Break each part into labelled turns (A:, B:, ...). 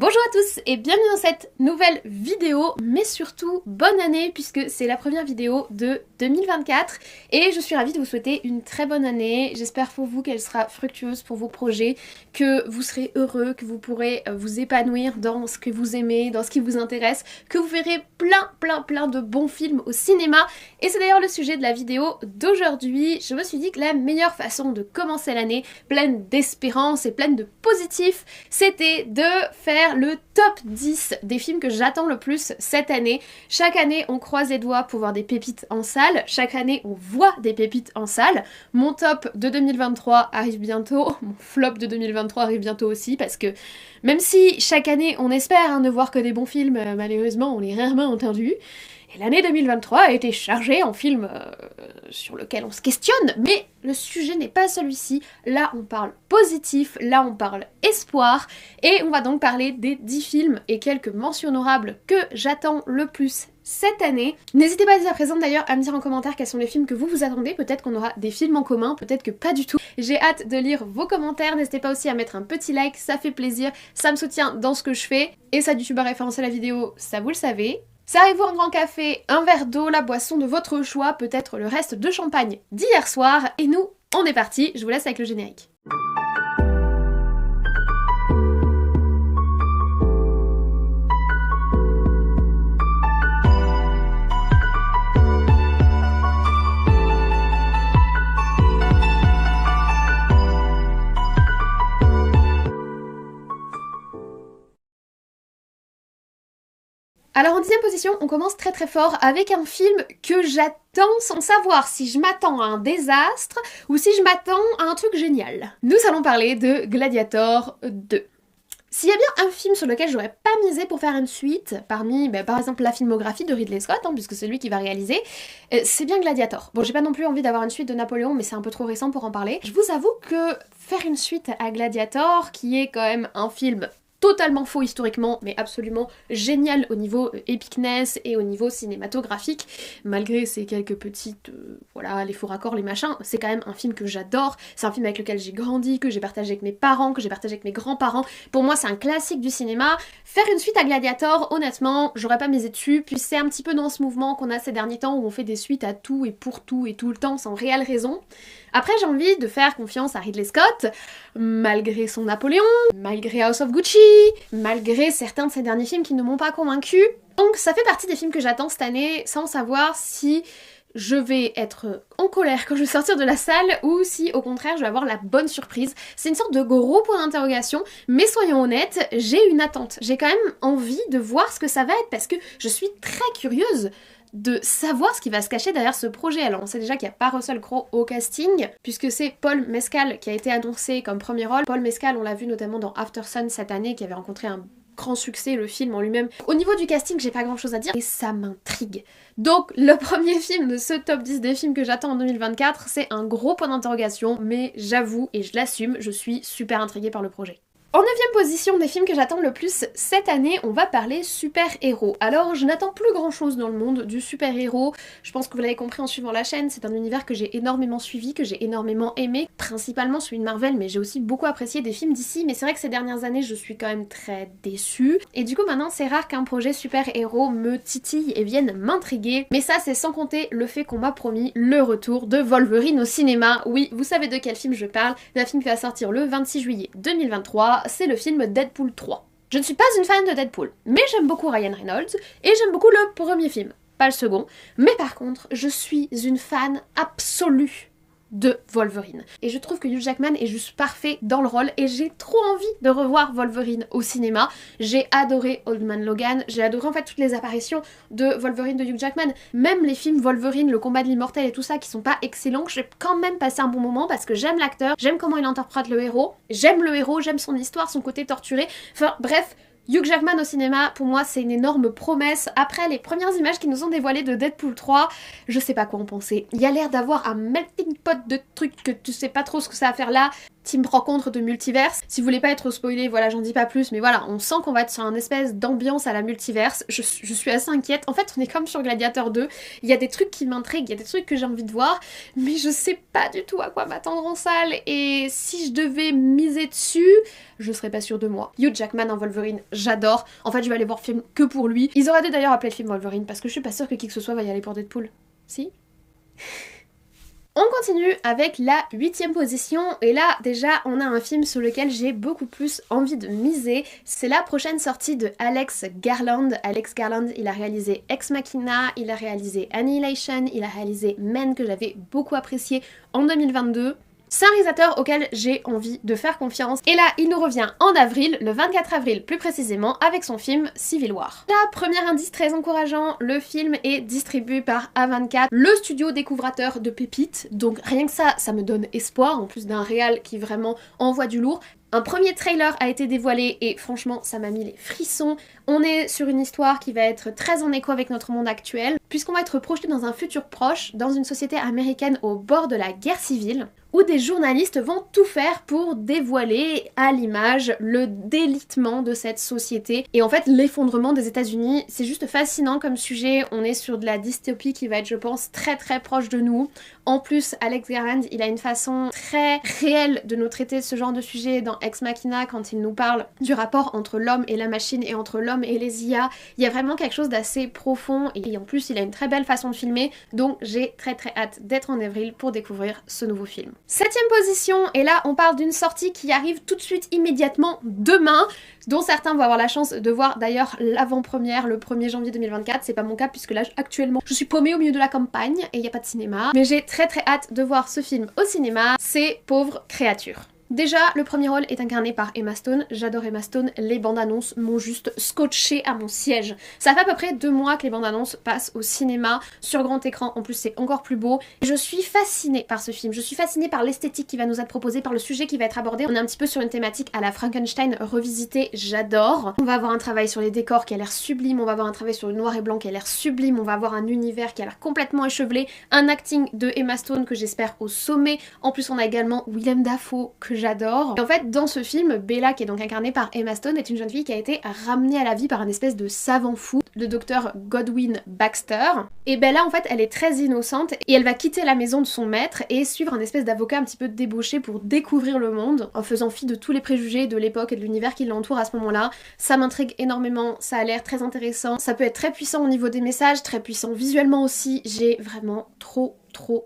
A: Bonjour à tous et bienvenue dans cette nouvelle vidéo, mais surtout bonne année puisque c'est la première vidéo de 2024 et je suis ravie de vous souhaiter une très bonne année. J'espère pour vous qu'elle sera fructueuse pour vos projets, que vous serez heureux, que vous pourrez vous épanouir dans ce que vous aimez, dans ce qui vous intéresse, que vous verrez plein de bons films au cinéma. Et c'est d'ailleurs le sujet de la vidéo d'aujourd'hui. Je me suis dit que la meilleure façon de commencer l'année pleine d'espérance et pleine de positif, c'était de faire le top 10 des films que j'attends le plus cette année. Chaque année, on croise les doigts pour voir des pépites en salle. Chaque année, on voit des pépites en salle. Mon top de 2023 arrive bientôt. Mon flop de 2023 arrive bientôt aussi parce que même si chaque année, on espère ne voir que des bons films, malheureusement, on les rarement entendus. Et l'année 2023 a été chargée en films sur lesquels on se questionne, mais le sujet n'est pas celui-ci. Là, on parle positif, là, on parle espoir, et on va donc parler des 10 films et quelques mentions honorables que j'attends le plus cette année. N'hésitez pas dès à présent d'ailleurs à me dire en commentaire quels sont les films que vous attendez, peut-être qu'on aura des films en commun, peut-être que pas du tout. J'ai hâte de lire vos commentaires, n'hésitez pas aussi à mettre un petit like, ça fait plaisir, ça me soutient dans ce que je fais, et ça YouTube a référencé la vidéo, ça vous le savez. Servez-vous un grand café, un verre d'eau, la boisson de votre choix, peut-être le reste de champagne d'hier soir, et nous, on est parti, je vous laisse avec le générique. Alors en 10e position, on commence très fort avec un film que j'attends sans savoir si je m'attends à un désastre ou si je m'attends à un truc génial. Nous allons parler de Gladiator 2. S'il y a bien un film sur lequel j'aurais pas misé pour faire une suite, parmi par exemple la filmographie de Ridley Scott, puisque c'est lui qui va réaliser, c'est bien Gladiator. Bon, j'ai pas non plus envie d'avoir une suite de Napoléon, mais c'est un peu trop récent pour en parler. Je vous avoue que faire une suite à Gladiator, qui est quand même un film totalement faux historiquement, mais absolument génial au niveau epicness et au niveau cinématographique, malgré ces quelques petites, voilà, les faux raccords, les machins, c'est quand même un film que j'adore, c'est un film avec lequel j'ai grandi, que j'ai partagé avec mes parents, que j'ai partagé avec mes grands-parents, pour moi c'est un classique du cinéma. Faire une suite à Gladiator, honnêtement, j'aurais pas misé dessus, puis c'est un petit peu dans ce mouvement qu'on a ces derniers temps où on fait des suites à tout et pour tout et tout le temps sans réelle raison. Après, j'ai envie de faire confiance à Ridley Scott, malgré son Napoléon, malgré House of Gucci, malgré certains de ses derniers films qui ne m'ont pas convaincue. Donc ça fait partie des films que j'attends cette année, sans savoir si je vais être en colère quand je vais sortir de la salle ou si au contraire je vais avoir la bonne surprise. C'est une sorte de gros point d'interrogation, mais soyons honnêtes, j'ai une attente. J'ai quand même envie de voir ce que ça va être parce que je suis très curieuse de savoir ce qui va se cacher derrière ce projet. Alors on sait déjà qu'il n'y a pas Russell Crowe au casting, puisque c'est Paul Mescal qui a été annoncé comme premier rôle. Paul Mescal, on l'a vu notamment dans After Sun cette année, qui avait rencontré un grand succès, le film en lui-même. Au niveau du casting, j'ai pas grand chose à dire, et ça m'intrigue. Donc le premier film de ce top 10 des films que j'attends en 2024, c'est un gros point d'interrogation, mais j'avoue, et je l'assume, je suis super intriguée par le projet. En 9e position des films que j'attends le plus cette année, on va parler super-héros. Alors, je n'attends plus grand-chose dans le monde du super-héros. Je pense que vous l'avez compris en suivant la chaîne, c'est un univers que j'ai énormément suivi, que j'ai énormément aimé. Principalement celui de Marvel, mais j'ai aussi beaucoup apprécié des films d'ici. Mais c'est vrai que ces dernières années, je suis quand même très déçue. Et du coup, maintenant, c'est rare qu'un projet super-héros me titille et vienne m'intriguer. Mais ça, c'est sans compter le fait qu'on m'a promis le retour de Wolverine au cinéma. Oui, vous savez de quel film je parle, d'un film qui va sortir le 26 juillet 2023. C'est le film Deadpool 3. Je ne suis pas une fan de Deadpool, mais j'aime beaucoup Ryan Reynolds et j'aime beaucoup le premier film, pas le second. Mais par contre, je suis une fan absolue de Wolverine. Et je trouve que Hugh Jackman est juste parfait dans le rôle et j'ai trop envie de revoir Wolverine au cinéma. J'ai adoré Old Man Logan, j'ai adoré en fait toutes les apparitions de Wolverine de Hugh Jackman, même les films Wolverine, le combat de l'immortel et tout ça qui sont pas excellents, j'ai quand même passé un bon moment parce que j'aime l'acteur, j'aime comment il interprète le héros, j'aime son histoire, son côté torturé, enfin bref, Hugh Jackman au cinéma, pour moi, c'est une énorme promesse. Après les premières images qui nous ont dévoilées de Deadpool 3, je sais pas quoi en penser. Il y a l'air d'avoir un melting pot de trucs que tu sais pas trop ce que ça va faire là. team rencontre de multiverse. Si vous voulez pas être spoilé, voilà, j'en dis pas plus, mais voilà, on sent qu'on va être sur un espèce d'ambiance à la multiverse. Je suis assez inquiète. En fait, on est comme sur Gladiator 2. Il y a des trucs qui m'intriguent, il y a des trucs que j'ai envie de voir, mais je sais pas du tout à quoi m'attendre en salle. Et si je devais miser dessus, je serais pas sûre de moi. Hugh Jackman en Wolverine, j'adore. En fait, je vais aller voir le film que pour lui. Ils auraient dû d'ailleurs appeler le film Wolverine, parce que je suis pas sûre que qui que ce soit va y aller pour Deadpool. Si? On continue avec la 8e position, et là déjà on a un film sur lequel j'ai beaucoup plus envie de miser. C'est la prochaine sortie de Alex Garland. Alex Garland, il a réalisé Ex Machina, il a réalisé Annihilation, il a réalisé Men que j'avais beaucoup apprécié en 2022. C'est un réalisateur auquel j'ai envie de faire confiance. Et là, il nous revient en avril, le 24 avril plus précisément, avec son film Civil War. La première indice très encourageant, le film est distribué par A24, le studio découvrateur de pépites. Donc rien que ça me donne espoir, en plus d'un réal qui vraiment envoie du lourd. Un premier trailer a été dévoilé et franchement ça m'a mis les frissons. On est sur une histoire qui va être très en écho avec notre monde actuel, puisqu'on va être projeté dans un futur proche, dans une société américaine au bord de la guerre civile, où des journalistes vont tout faire pour dévoiler à l'image le délitement de cette société et en fait l'effondrement des États-Unis. C'est juste fascinant comme sujet, on est sur de la dystopie qui va être je pense très très proche de nous. En plus Alex Garland il a une façon très réelle de nous traiter ce genre de sujet dans Ex Machina quand il nous parle du rapport entre l'homme et la machine et entre l'homme et les IA. Il y a vraiment quelque chose d'assez profond et en plus il a une très belle façon de filmer, donc j'ai très très hâte d'être en avril pour découvrir ce nouveau film. 7e position, et là on parle d'une sortie qui arrive tout de suite immédiatement demain, dont certains vont avoir la chance de voir d'ailleurs l'avant-première le 1er janvier 2024, c'est pas mon cas puisque là actuellement je suis paumée au milieu de la campagne et il n'y a pas de cinéma, mais j'ai très très hâte de voir ce film au cinéma, c'est Pauvres créatures. Déjà, le premier rôle est incarné par Emma Stone. J'adore Emma Stone, les bandes annonces m'ont juste scotché à mon siège. Ça fait à peu près 2 mois que les bandes annonces passent au cinéma, sur grand écran, en plus c'est encore plus beau. Je suis fascinée par ce film, je suis fascinée par l'esthétique qui va nous être proposée, par le sujet qui va être abordé. On est un petit peu sur une thématique à la Frankenstein revisitée, j'adore. On va avoir un travail sur les décors qui a l'air sublime, on va avoir un travail sur le noir et blanc qui a l'air sublime, on va avoir un univers qui a l'air complètement échevelé, un acting de Emma Stone que j'espère au sommet. En plus on a également Willem Dafoe que j'adore. Et en fait, dans ce film, Bella, qui est donc incarnée par Emma Stone, est une jeune fille qui a été ramenée à la vie par un espèce de savant fou, le docteur Godwin Baxter. Et Bella, en fait, elle est très innocente et elle va quitter la maison de son maître et suivre un espèce d'avocat un petit peu débauché pour découvrir le monde, en faisant fi de tous les préjugés de l'époque et de l'univers qui l'entoure à ce moment-là. Ça m'intrigue énormément, ça a l'air très intéressant, ça peut être très puissant au niveau des messages, très puissant visuellement aussi. J'ai vraiment trop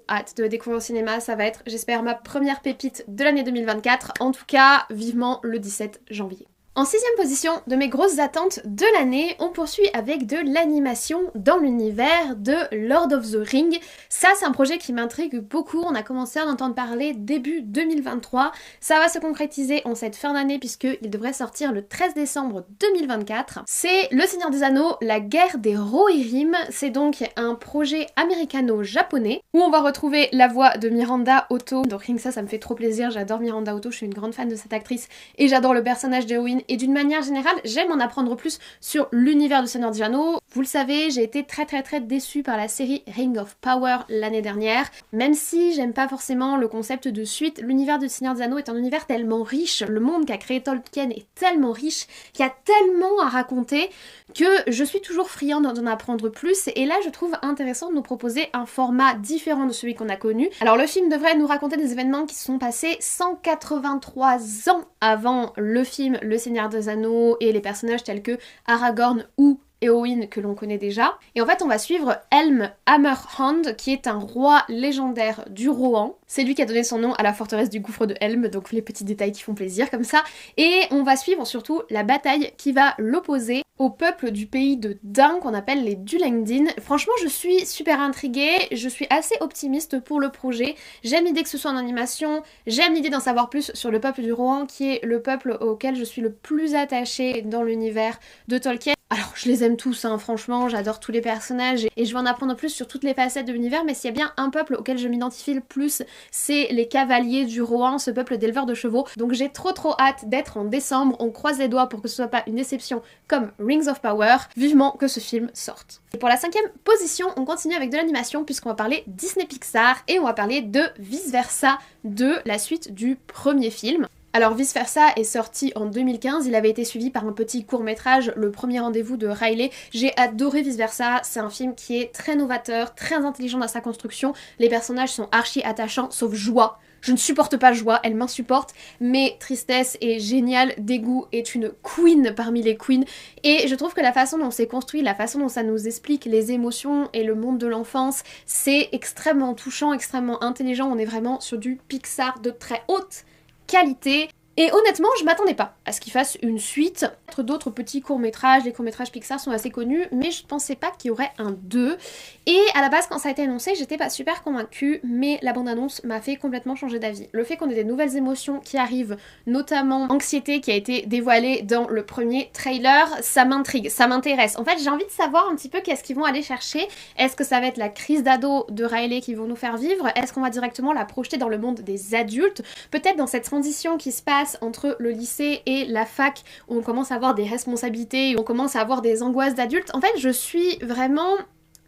A: hâte de le découvrir au cinéma, ça va être, j'espère, ma première pépite de l'année 2024, en tout cas, vivement le 17 janvier. En 6e position de mes grosses attentes de l'année, on poursuit avec de l'animation dans l'univers de Lord of the Rings. Ça, c'est un projet qui m'intrigue beaucoup, on a commencé à en entendre parler début 2023. Ça va se concrétiser en cette fin d'année puisqu'il devrait sortir le 13 décembre 2024. C'est Le Seigneur des Anneaux, la guerre des Rohirrim. C'est donc un projet américano-japonais où on va retrouver la voix de Miranda Otto. Donc rien que ça me fait trop plaisir, j'adore Miranda Otto, je suis une grande fan de cette actrice et j'adore le personnage d'Éowyn. Et d'une manière générale, j'aime en apprendre plus sur l'univers du Seigneur des Anneaux. Vous le savez, j'ai été très déçue par la série Ring of Power l'année dernière. Même si j'aime pas forcément le concept de suite, l'univers du Seigneur des Anneaux est un univers tellement riche, le monde qu'a créé Tolkien est tellement riche, qu'il y a tellement à raconter que je suis toujours friande d'en apprendre plus. Et là, je trouve intéressant de nous proposer un format différent de celui qu'on a connu. Alors le film devrait nous raconter des événements qui se sont passés 183 ans avant le film Le Seigneur des Anneaux et les personnages tels que Aragorn ou Éowyn que l'on connaît déjà. Et en fait on va suivre Helm Hammerhand qui est un roi légendaire du Rohan. C'est lui qui a donné son nom à la forteresse du gouffre de Helm, donc les petits détails qui font plaisir comme ça. Et on va suivre surtout la bataille qui va l'opposer au peuple du pays de Dain qu'on appelle les Dulengdin. Franchement je suis super intriguée, je suis assez optimiste pour le projet. J'aime l'idée que ce soit en animation, j'aime l'idée d'en savoir plus sur le peuple du Rohan qui est le peuple auquel je suis le plus attachée dans l'univers de Tolkien. Alors, je les aime tous, hein, franchement, j'adore tous les personnages et je vais en apprendre plus sur toutes les facettes de l'univers, mais s'il y a bien un peuple auquel je m'identifie le plus, c'est les cavaliers du Rohan, ce peuple d'éleveurs de chevaux. Donc j'ai trop hâte d'être en décembre, on croise les doigts pour que ce soit pas une déception comme Rings of Power, vivement que ce film sorte. Et pour la 5e position, on continue avec de l'animation puisqu'on va parler Disney Pixar et on va parler de Vice Versa 2, la suite du premier film. Alors Vice Versa est sorti en 2015, il avait été suivi par un petit court-métrage, Le Premier Rendez-vous de Riley. J'ai adoré Vice Versa, c'est un film qui est très novateur, très intelligent dans sa construction, les personnages sont archi attachants, sauf Joie. Je ne supporte pas Joie, elle m'insupporte, mais Tristesse est géniale, Dégoût est une queen parmi les queens, et je trouve que la façon dont c'est construit, la façon dont ça nous explique les émotions et le monde de l'enfance, c'est extrêmement touchant, extrêmement intelligent, on est vraiment sur du Pixar de très haute qualité. Et honnêtement, je m'attendais pas à ce qu'ils fassent une suite. D'autres petits courts-métrages, les courts-métrages Pixar sont assez connus, mais je pensais pas qu'il y aurait un 2. Et à la base, quand ça a été annoncé, j'étais pas super convaincue, mais la bande-annonce m'a fait complètement changer d'avis. Le fait qu'on ait des nouvelles émotions qui arrivent, notamment Anxiété qui a été dévoilée dans le premier trailer, ça m'intrigue, ça m'intéresse. En fait, j'ai envie de savoir un petit peu qu'est-ce qu'ils vont aller chercher. Est-ce que ça va être la crise d'ado de Riley qu'ils vont nous faire vivre? Est-ce qu'on va directement la projeter dans le monde des adultes? Peut-être dans cette transition qui se passe entre le lycée et la fac où on commence à avoir des responsabilités, où on commence à avoir des angoisses d'adultes. En fait, je suis vraiment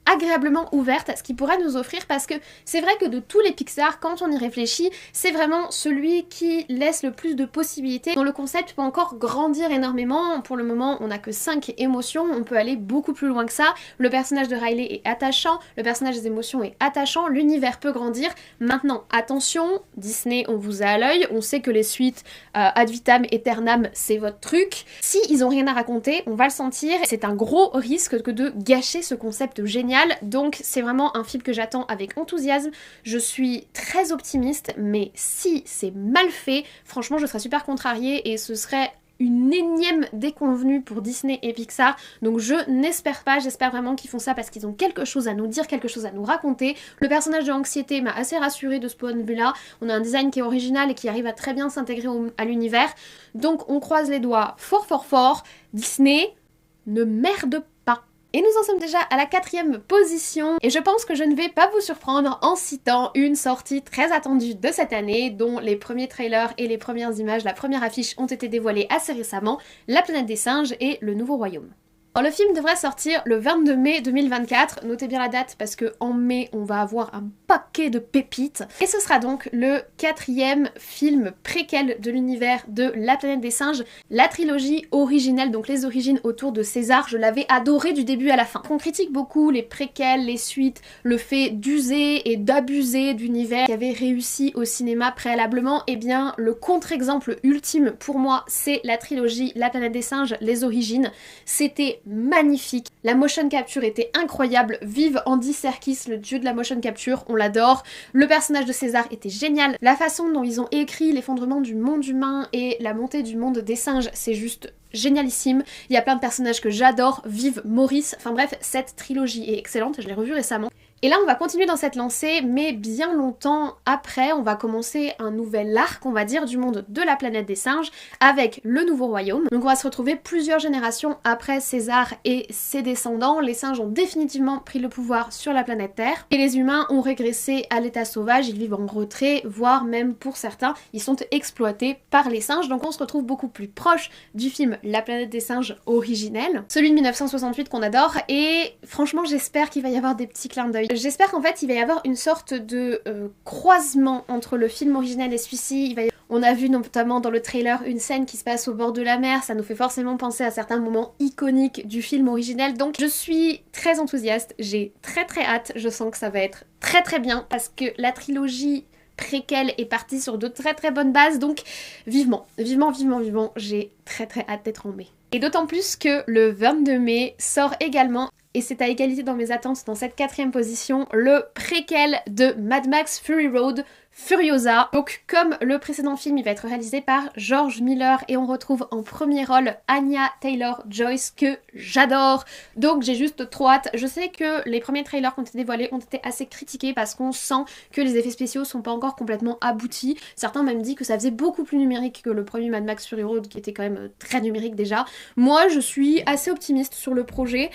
A: agréablement ouverte à ce qu'il pourrait nous offrir parce que c'est vrai que de tous les Pixar, quand on y réfléchit, c'est vraiment celui qui laisse le plus de possibilités, dont le concept peut encore grandir énormément. Pour le moment, on n'a que 5 émotions, on peut aller beaucoup plus loin que ça. Le personnage de Riley est attachant, le personnage des émotions est attachant, l'univers peut grandir. Maintenant, attention, Disney, on vous a à l'œil, on sait que les suites ad vitam aeternam, c'est votre truc. Si ils ont rien à raconter, on va le sentir, c'est un gros risque que de gâcher ce concept génial. Donc c'est vraiment un film que j'attends avec enthousiasme, je suis très optimiste, mais si c'est mal fait, franchement je serais super contrariée et ce serait une énième déconvenue pour Disney et Pixar, donc je n'espère pas, j'espère vraiment qu'ils font ça parce qu'ils ont quelque chose à nous dire, quelque chose à nous raconter. Le personnage de Anxiété m'a assez rassurée de ce point de vue-là, on a un design qui est original et qui arrive à très bien s'intégrer à l'univers, donc on croise les doigts fort, Disney, ne merde pas. Et nous en sommes déjà à la 4e position, et je pense que je ne vais pas vous surprendre en citant une sortie très attendue de cette année, dont les premiers trailers et les premières images, la première affiche ont été dévoilées assez récemment, La Planète des Singes et Le Nouveau Royaume. Alors, le film devrait sortir le 22 mai 2024, notez bien la date parce que en mai on va avoir un paquet de pépites. Et ce sera donc le 4e film préquel de l'univers de La Planète des Singes, la trilogie originelle, donc les origines autour de César, je l'avais adoré du début à la fin. On critique beaucoup les préquels, les suites, le fait d'user et d'abuser d'univers qui avait réussi au cinéma préalablement, et bien le contre-exemple ultime pour moi c'est la trilogie La Planète des Singes, les origines. C'était magnifique, la motion capture était incroyable, vive Andy Serkis, le dieu de la motion capture, on l'adore, le personnage de César était génial, la façon dont ils ont écrit l'effondrement du monde humain et la montée du monde des singes, c'est juste génialissime, il y a plein de personnages que j'adore, vive Maurice, enfin bref, cette trilogie est excellente, je l'ai revue récemment. Et là on va continuer dans cette lancée, mais bien longtemps après, on va commencer un nouvel arc, on va dire, du monde de la planète des singes, avec le Nouveau Royaume. Donc on va se retrouver plusieurs générations après César et ses descendants, les singes ont définitivement pris le pouvoir sur la planète Terre, et les humains ont régressé à l'état sauvage, ils vivent en retrait, voire même pour certains, ils sont exploités par les singes, donc on se retrouve beaucoup plus proche du film La Planète des Singes originel, celui de 1968 qu'on adore, et franchement j'espère qu'il va y avoir des petits clins d'œil. J'espère qu'en fait il va y avoir une sorte de croisement entre le film original et celui-ci. On a vu notamment dans le trailer une scène qui se passe au bord de la mer, ça nous fait forcément penser à certains moments iconiques du film originel, donc je suis très enthousiaste, j'ai très hâte, je sens que ça va être très bien parce que la trilogie préquelle est partie sur de très bonnes bases, donc vivement, j'ai très hâte d'être en mai. Et d'autant plus que le 22 mai sort également, et c'est à égalité dans mes attentes dans cette 4e position, le préquel de Mad Max Fury Road, Furiosa. Donc comme le précédent film, il va être réalisé par George Miller et on retrouve en premier rôle Anya Taylor-Joy que j'adore. Donc j'ai juste trop hâte. Je sais que les premiers trailers qui ont été dévoilés ont été assez critiqués parce qu'on sent que les effets spéciaux sont pas encore complètement aboutis. Certains ont même dit que ça faisait beaucoup plus numérique que le premier Mad Max Fury Road qui était quand même très numérique déjà. Moi je suis assez optimiste sur le projet.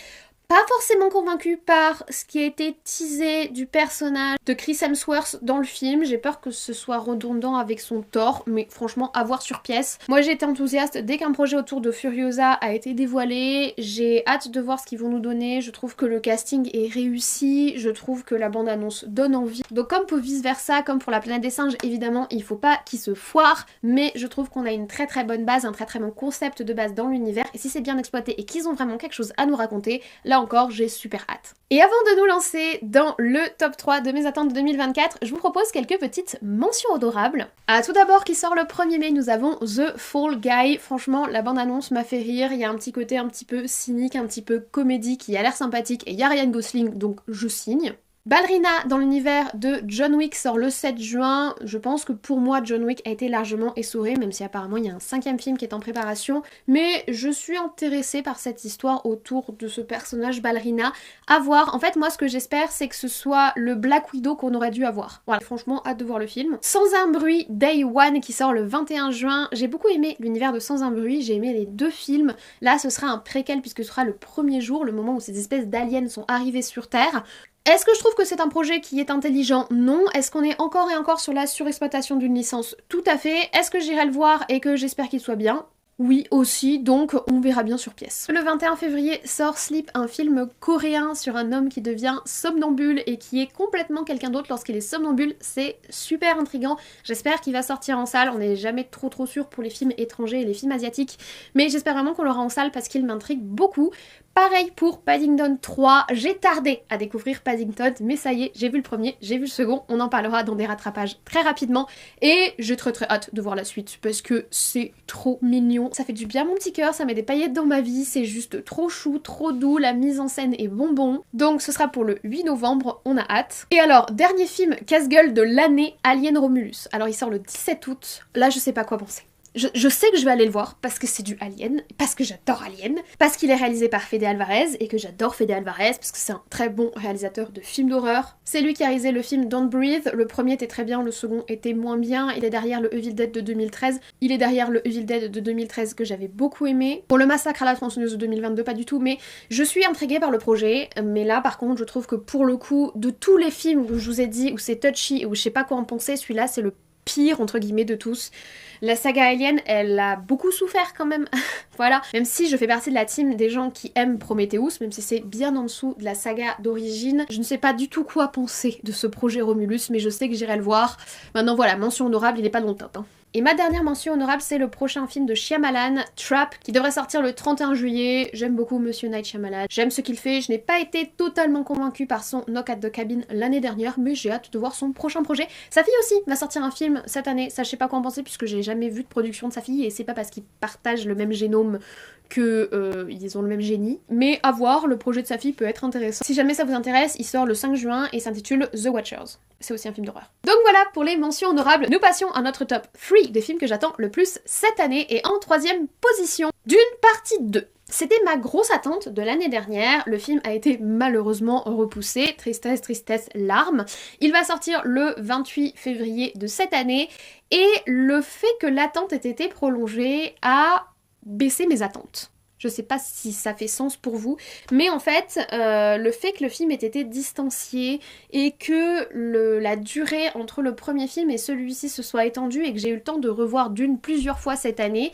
A: Pas forcément convaincue par ce qui a été teasé du personnage de Chris Hemsworth dans le film. J'ai peur que ce soit redondant avec son Thor, mais franchement, à voir sur pièce. Moi, j'ai été enthousiaste dès qu'un projet autour de Furiosa a été dévoilé. J'ai hâte de voir ce qu'ils vont nous donner. Je trouve que le casting est réussi. Je trouve que la bande-annonce donne envie. Donc comme pour vice versa, comme pour la planète des singes, évidemment, il faut pas qu'ils se foirent, mais je trouve qu'on a une très très bonne base, un très très bon concept de base dans l'univers. Et si c'est bien exploité et qu'ils ont vraiment quelque chose à nous raconter, là encore, j'ai super hâte. Et avant de nous lancer dans le top 3 de mes attentes de 2024, je vous propose quelques petites mentions honorables. Tout d'abord, qui sort le 1er mai, nous avons The Fall Guy. Franchement, la bande-annonce m'a fait rire, il y a un petit côté un petit peu cynique, un petit peu comédie qui a l'air sympathique, et il y a Ryan Gosling, donc je signe. Ballerina dans l'univers de John Wick sort le 7 juin. Je pense que pour moi John Wick a été largement essoré, même si apparemment il y a un 5e film qui est en préparation. Mais je suis intéressée par cette histoire autour de ce personnage Ballerina. À voir. En fait moi ce que j'espère c'est que ce soit le Black Widow qu'on aurait dû avoir. Voilà, franchement hâte de voir le film. Sans un bruit, Day One qui sort le 21 juin. J'ai beaucoup aimé l'univers de Sans un bruit, j'ai aimé les 2 films. Là ce sera un préquel puisque ce sera le premier jour, le moment où ces espèces d'aliens sont arrivés sur Terre. Est-ce que je trouve que c'est un projet qui est intelligent? Non. Est-ce qu'on est encore et encore sur la surexploitation d'une licence? Tout à fait. Est-ce que j'irai le voir et que j'espère qu'il soit bien? Oui aussi, donc on verra bien sur pièce. Le 21 février sort Sleep, un film coréen sur un homme qui devient somnambule et qui est complètement quelqu'un d'autre lorsqu'il est somnambule. C'est super intriguant. J'espère qu'il va sortir en salle. On n'est jamais trop sûr pour les films étrangers et les films asiatiques, mais j'espère vraiment qu'on l'aura en salle parce qu'il m'intrigue beaucoup. Pareil pour Paddington 3, j'ai tardé à découvrir Paddington, mais ça y est, j'ai vu le premier, j'ai vu le second, on en parlera dans des rattrapages très rapidement, et j'ai très hâte de voir la suite, parce que c'est trop mignon, ça fait du bien à mon petit cœur, ça met des paillettes dans ma vie, c'est juste trop chou, trop doux, la mise en scène est bonbon, donc ce sera pour le 8 novembre, on a hâte. Et alors, dernier film casse-gueule de l'année, Alien Romulus. Alors il sort le 17 août, là je sais pas quoi penser. Je sais que je vais aller le voir parce que c'est du Alien, parce que j'adore Alien, parce qu'il est réalisé par Fede Alvarez et que j'adore Fede Alvarez parce que c'est un très bon réalisateur de films d'horreur. C'est lui qui a réalisé le film Don't Breathe, le premier était très bien, le second était moins bien, il est derrière le Evil Dead de 2013, il est derrière le Evil Dead de 2013 que j'avais beaucoup aimé. Pour le Massacre à la tronçonneuse de 2022, pas du tout, mais je suis intriguée par le projet, mais là par contre je trouve que pour le coup, de tous les films où je vous ai dit, où c'est touchy, où je sais pas quoi en penser, celui-là c'est le pire entre guillemets de tous. La saga Alien, elle a beaucoup souffert quand même, voilà. Même si je fais partie de la team des gens qui aiment Prometheus, même si c'est bien en dessous de la saga d'origine, je ne sais pas du tout quoi penser de ce projet Romulus, mais je sais que j'irai le voir. Maintenant voilà, mention honorable, il est pas dans le top, hein. Et ma dernière mention honorable, c'est le prochain film de Shyamalan, Trap, qui devrait sortir le 31 juillet. J'aime beaucoup Monsieur Night Shyamalan, j'aime ce qu'il fait, je n'ai pas été totalement convaincue par son Knock at the Cabin l'année dernière, mais j'ai hâte de voir son prochain projet. Sa fille aussi va sortir un film cette année, ça je sais pas quoi en penser puisque j'ai jamais vu de production de sa fille et c'est pas parce qu'ils partagent le même génome que ils ont le même génie. Mais à voir, le projet de sa fille peut être intéressant. Si jamais ça vous intéresse, il sort le 5 juin et s'intitule The Watchers. C'est aussi un film d'horreur. Donc voilà pour les mentions honorables. Nous passions à notre top 3 des films que j'attends le plus cette année. Et en 3e position d'une partie 2. C'était ma grosse attente de l'année dernière. Le film a été malheureusement repoussé. Tristesse, tristesse, larmes. Il va sortir le 28 février de cette année. Et le fait que l'attente ait été prolongée a baissé mes attentes. Je sais pas si ça fait sens pour vous, mais en fait, le fait que le film ait été distancié et que la durée entre le premier film et celui-ci se soit étendue et que j'ai eu le temps de revoir plusieurs fois cette année,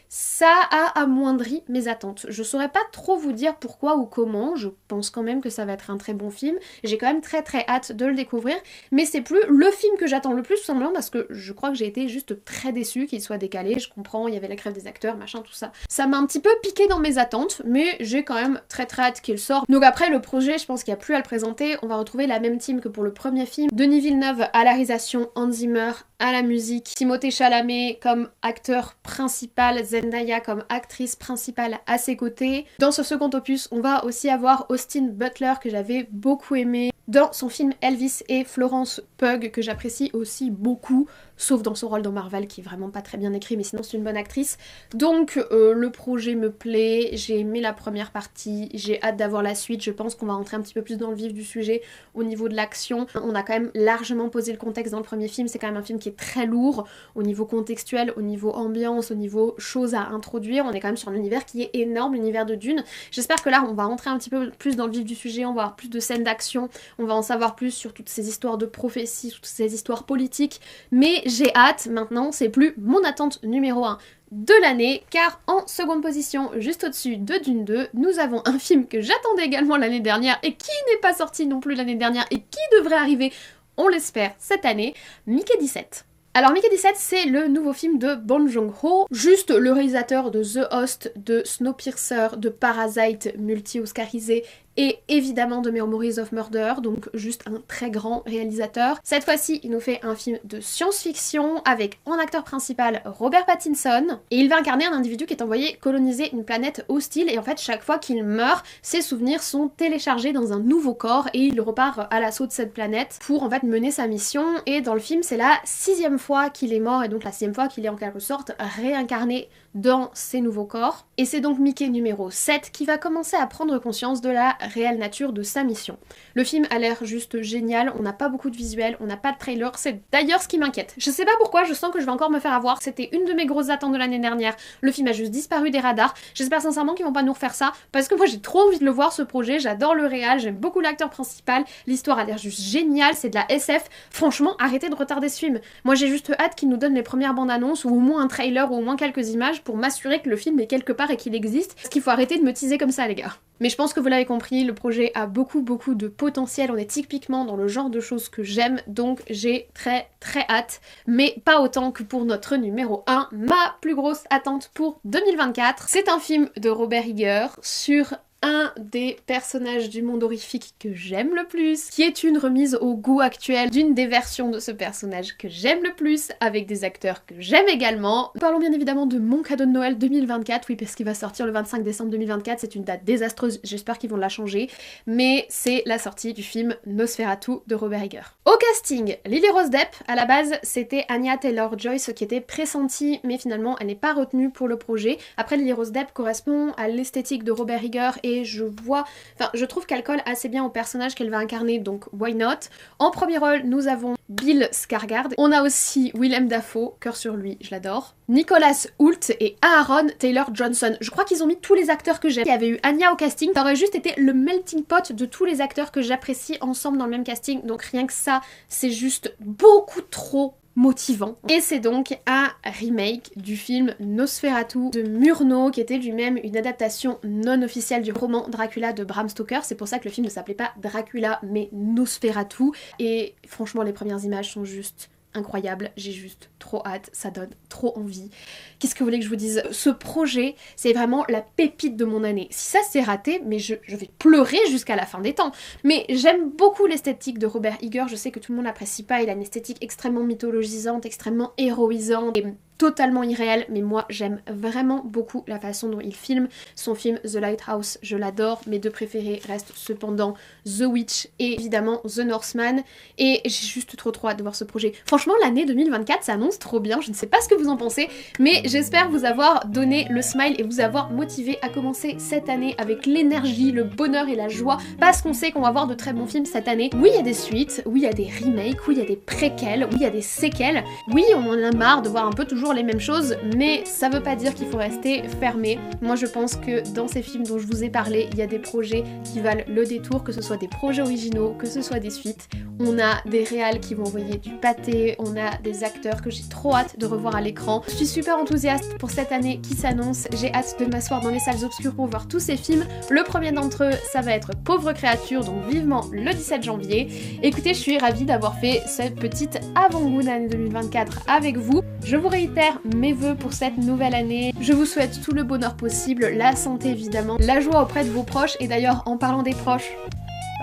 A: ça a amoindri mes attentes. Je saurais pas trop vous dire pourquoi ou comment, je pense quand même que ça va être un très bon film, j'ai quand même très hâte de le découvrir, mais c'est plus le film que j'attends le plus, tout simplement parce que je crois que j'ai été juste très déçue qu'il soit décalé, je comprends, il y avait la grève des acteurs, machin, tout ça. Ça m'a un petit peu piqué dans mes attentes, mais j'ai quand même très hâte qu'il sorte. Donc après, le projet, je pense qu'il n'y a plus à le présenter, on va retrouver la même team que pour le premier film. Denis Villeneuve à la réalisation, Hans Zimmer à la musique, Timothée Chalamet comme acteur principal, Zendaya comme actrice principale à ses côtés. Dans ce second opus, on va aussi avoir Austin Butler que j'avais beaucoup aimé dans son film Elvis et Florence Pug, que j'apprécie aussi beaucoup, sauf dans son rôle dans Marvel qui est vraiment pas très bien écrit, mais sinon c'est une bonne actrice. Donc le projet me plaît, j'ai aimé la première partie, j'ai hâte d'avoir la suite, je pense qu'on va rentrer un petit peu plus dans le vif du sujet au niveau de l'action. On a quand même largement posé le contexte dans le premier film, c'est quand même un film qui est très lourd au niveau contextuel, au niveau ambiance, au niveau choses à introduire. On est quand même sur un univers qui est énorme, l'univers de Dune. J'espère que là on va rentrer un petit peu plus dans le vif du sujet, on va avoir plus de scènes d'action, on va en savoir plus sur toutes ces histoires de prophéties, toutes ces histoires politiques, mais j'ai hâte. Maintenant c'est plus mon attente numéro 1 de l'année, car en seconde position, juste au-dessus de Dune 2, nous avons un film que j'attendais également l'année dernière et qui n'est pas sorti non plus l'année dernière et qui devrait arriver, on l'espère, cette année, Mickey 17. Alors Mickey 17, c'est le nouveau film de Bong Joon-ho, juste le réalisateur de The Host, de Snowpiercer, de Parasite, multi-oscarisé, et évidemment de Memories of Murder, donc juste un très grand réalisateur. Cette fois-ci, il nous fait un film de science-fiction avec en acteur principal Robert Pattinson, et il va incarner un individu qui est envoyé coloniser une planète hostile, et en fait chaque fois qu'il meurt, ses souvenirs sont téléchargés dans un nouveau corps et il repart à l'assaut de cette planète pour en fait mener sa mission. Et dans le film, c'est la 6e fois qu'il est mort et donc la 6e fois qu'il est en quelque sorte réincarné dans ses nouveaux corps. Et c'est donc Mickey numéro 7 qui va commencer à prendre conscience de la réelle nature de sa mission. Le film a l'air juste génial, on n'a pas beaucoup de visuels, on n'a pas de trailer, c'est d'ailleurs ce qui m'inquiète. Je sais pas pourquoi, je sens que je vais encore me faire avoir, c'était une de mes grosses attentes de l'année dernière, le film a juste disparu des radars, j'espère sincèrement qu'ils vont pas nous refaire ça, parce que moi j'ai trop envie de le voir ce projet, j'adore le réal, j'aime beaucoup l'acteur principal, l'histoire a l'air juste géniale, c'est de la SF, franchement arrêtez de retarder ce film. Moi j'ai juste hâte qu'ils nous donnent les premières bandes annonces, ou au moins un trailer, ou au moins quelques images, pour m'assurer que le film est quelque part et qu'il existe, parce qu'il faut arrêter de me teaser comme ça les gars. Mais je pense que vous l'avez compris, le projet a beaucoup de potentiel, on est typiquement dans le genre de choses que j'aime, donc j'ai très hâte, mais pas autant que pour notre numéro 1, ma plus grosse attente pour 2024. C'est un film de Robert Eggers sur un des personnages du monde horrifique que j'aime le plus, qui est une remise au goût actuel d'une des versions de ce personnage que j'aime le plus, avec des acteurs que j'aime également. Parlons bien évidemment de mon cadeau de Noël 2024, oui parce qu'il va sortir le 25 décembre 2024, c'est une date désastreuse, j'espère qu'ils vont la changer, mais c'est la sortie du film Nosferatu de Robert Eggers. Au casting, Lily Rose Depp, à la base c'était Anya Taylor-Joy qui était pressentie, mais finalement elle n'est pas retenue pour le projet. Après Lily Rose Depp correspond à l'esthétique de Robert Eggers et je trouve qu'elle colle assez bien au personnage qu'elle va incarner, donc why not. En premier rôle, nous avons Bill Skarsgård. On a aussi Willem Dafoe, cœur sur lui, je l'adore. Nicholas Hoult et Aaron Taylor-Johnson. Je crois qu'ils ont mis tous les acteurs que j'aime. Il y avait eu Anya au casting, ça aurait juste été le melting pot de tous les acteurs que j'apprécie ensemble dans le même casting, donc rien que ça, c'est juste beaucoup trop motivant. Et c'est donc un remake du film Nosferatu de Murnau, qui était lui-même une adaptation non officielle du roman Dracula de Bram Stoker. C'est pour ça que le film ne s'appelait pas Dracula mais Nosferatu. Et franchement les premières images sont juste incroyable, j'ai juste trop hâte, ça donne trop envie. Qu'est-ce que vous voulez que je vous dise? Ce projet, c'est vraiment la pépite de mon année. Si ça c'est raté, mais je vais pleurer jusqu'à la fin des temps. Mais j'aime beaucoup l'esthétique de Robert Eggers, je sais que tout le monde l'apprécie pas, il a une esthétique extrêmement mythologisante, extrêmement héroïsante, et totalement irréel, mais moi j'aime vraiment beaucoup la façon dont il filme. Son film The Lighthouse, je l'adore, mes deux préférés restent cependant The Witch et évidemment The Northman, et j'ai juste trop hâte de voir ce projet. Franchement l'année 2024 ça annonce trop bien, je ne sais pas ce que vous en pensez, mais j'espère vous avoir donné le smile et vous avoir motivé à commencer cette année avec l'énergie, le bonheur et la joie, parce qu'on sait qu'on va voir de très bons films cette année. Oui il y a des suites, oui il y a des remakes, oui il y a des préquels, oui il y a des séquelles, oui on en a marre de voir un peu toujours les mêmes choses, mais ça veut pas dire qu'il faut rester fermé. Moi je pense que dans ces films dont je vous ai parlé, il y a des projets qui valent le détour, que ce soit des projets originaux, que ce soit des suites. On a des réals qui vont envoyer du pâté, on a des acteurs que j'ai trop hâte de revoir à l'écran. Je suis super enthousiaste pour cette année qui s'annonce, j'ai hâte de m'asseoir dans les salles obscures pour voir tous ces films. Le premier d'entre eux, ça va être Pauvre créature, donc vivement le 17 janvier. Écoutez, je suis ravie d'avoir fait cette petite avant-goût d'année 2024 avec vous. Je vous réitère mes vœux pour cette nouvelle année. Je vous souhaite tout le bonheur possible, la santé évidemment, la joie auprès de vos proches, et d'ailleurs en parlant des proches,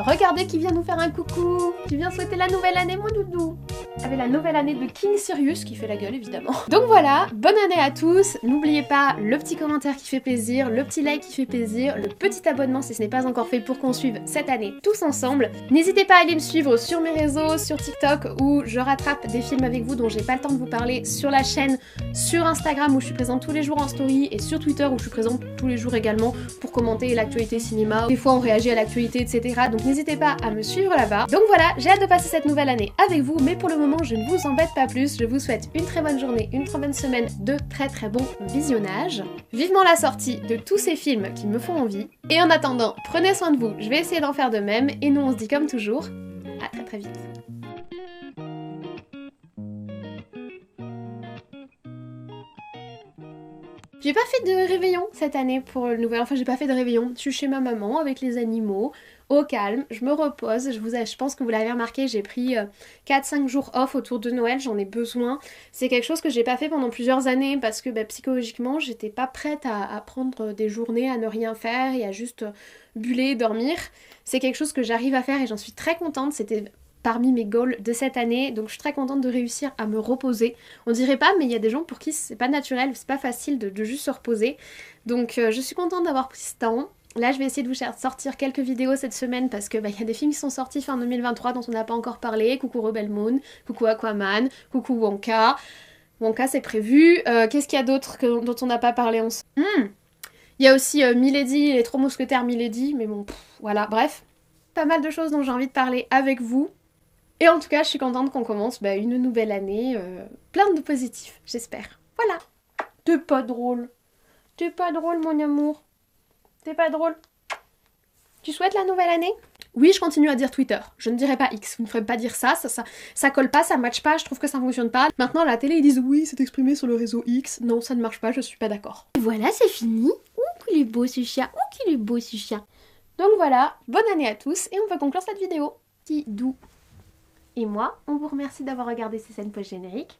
A: regardez qui vient nous faire un coucou, qui vient souhaiter la nouvelle année mon doudou. avec la nouvelle année de King Sirius qui fait la gueule évidemment. Donc voilà, bonne année à tous, n'oubliez pas le petit commentaire qui fait plaisir, le petit like qui fait plaisir, le petit abonnement si ce n'est pas encore fait pour qu'on suive cette année tous ensemble. N'hésitez pas à aller me suivre sur mes réseaux, sur TikTok où je rattrape des films avec vous dont j'ai pas le temps de vous parler, sur la chaîne, sur Instagram où je suis présente tous les jours en story et sur Twitter où je suis présente tous les jours également pour commenter l'actualité cinéma. Des fois on réagit à l'actualité etc. Donc n'hésitez pas à me suivre là-bas. Donc voilà, j'ai hâte de passer cette nouvelle année avec vous, mais pour le moment je ne vous embête pas plus. Je vous souhaite une très bonne journée, une très bonne semaine, de très bons visionnages. Vivement la sortie de tous ces films qui me font envie. Et en attendant, prenez soin de vous, je vais essayer d'en faire de même. Et nous on se dit comme toujours, à très vite. J'ai pas fait de réveillon cette année pour le nouvel an, enfin j'ai pas fait de réveillon, je suis chez ma maman avec les animaux, au calme, je me repose, je pense que vous l'avez remarqué, j'ai pris 4-5 jours off autour de Noël, j'en ai besoin. C'est quelque chose que j'ai pas fait pendant plusieurs années parce que psychologiquement j'étais pas prête à prendre des journées à ne rien faire et à juste buller, dormir. C'est quelque chose que j'arrive à faire et j'en suis très contente, c'était parmi mes goals de cette année, donc je suis très contente de réussir à me reposer. On dirait pas, mais il y a des gens pour qui c'est pas naturel, c'est pas facile de juste se reposer. Donc je suis contente d'avoir pris ce temps. Là je vais essayer de vous sortir quelques vidéos cette semaine parce que y a des films qui sont sortis fin 2023 dont on n'a pas encore parlé. Coucou Rebel Moon, coucou Aquaman, coucou Wonka. Wonka c'est prévu. Qu'est-ce qu'il y a d'autre dont on n'a pas parlé ensemble? Il y a aussi Milady, les 3 mousquetaires Milady, mais bon, voilà, bref. Pas mal de choses dont j'ai envie de parler avec vous. Et en tout cas, je suis contente qu'on commence une nouvelle année plein de positifs, j'espère. Voilà. T'es pas drôle. T'es pas drôle, mon amour. T'es pas drôle. Tu souhaites la nouvelle année? Oui, je continue à dire Twitter. Je ne dirai pas X. Vous ne ferez pas dire ça colle pas, ça matche pas, je trouve que ça fonctionne pas. Maintenant, à la télé, ils disent oui, c'est exprimé sur le réseau X. Non, ça ne marche pas, je suis pas d'accord. Et voilà, c'est fini. Ouh, qu'il est beau ce chien. Ouh, qu'il est beau ce chien. Donc voilà, bonne année à tous et on va conclure cette vidéo. Petit doux. Et moi, on vous remercie d'avoir regardé ces scènes post-génériques.